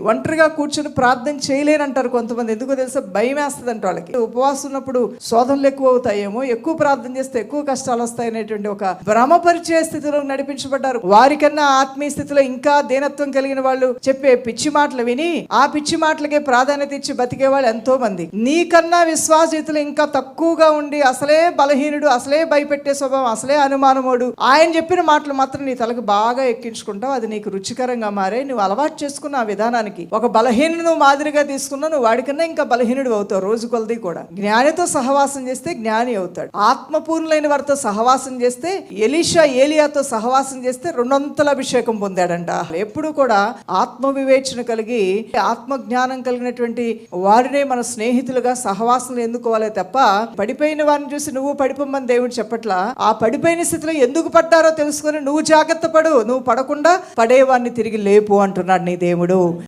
ఒంటరిగా కూర్చొని ప్రార్థన చేయలేనంటారు కొంతమంది. ఎందుకో తెలుసా? భయం వేస్తుంది అంట వాళ్ళకి. ఉపవాసం ఉన్నప్పుడు శోధనలు ఎక్కువ అవుతాయేమో, ఎక్కువ ప్రార్థన చేస్తే ఎక్కువ కష్టాలు వస్తాయనేటువంటి ఒక భ్రమపరిచే స్థితిలో నడిపించబడ్డారు. వారికన్నా ఆత్మీయ స్థితిలో ఇంకా దీనత్వం కలిగిన వాళ్ళు చెప్పే పిచ్చి మాటలు విని ఆ పిచ్చి మాటలకే ప్రాధాన్యత ఇచ్చి బతికే వాళ్ళు ఎంతో మంది. నీకన్నా విశ్వాసీతులు ఇంకా తక్కువగా ఉండి అసలే బలహీనుడు, అసలే భయపెట్టే స్వభావం, అసలే అనుమానమోడు, ఆయన చెప్పిన మాటలు మాత్రం నీ తలకు బాగా ఎక్కించుకుంటావు. అది నీకు రుచికరంగా మారే నువ్వు అలవాటు చేసుకున్న ఆ విధానం. ఒక బలహీనుడు మాదిరిగా తీసుకున్నా నువ్వు వాడికన్నా ఇంకా బలహీనుడు అవుతావు రోజు కొలది కూడా. జ్ఞానితో సహవాసం చేస్తే జ్ఞాని అవుతాడు. ఆత్మపూర్ణులైన వారితో సహవాసం చేస్తే, ఎలీషా ఏలియాతో సహవాసం చేస్తే 200 అభిషేకం పొందాడంట. ఎప్పుడు కూడా ఆత్మ వివేచన కలిగి ఆత్మ జ్ఞానం కలిగినటువంటి వారినే మన స్నేహితులుగా సహవాసం ఎందుకోవాలి తప్ప పడిపోయిన వారిని చూసి నువ్వు పడిపోమని దేవుడు చెప్పట్లా. ఆ పడిపోయిన స్థితిలో ఎందుకు పడ్డారో తెలుసుకొని నువ్వు జాగ్రత్త పడు. నువ్వు పడకుండా పడేవాడిని తిరిగి లేపు అంటున్నాడు నీ దేవుడు.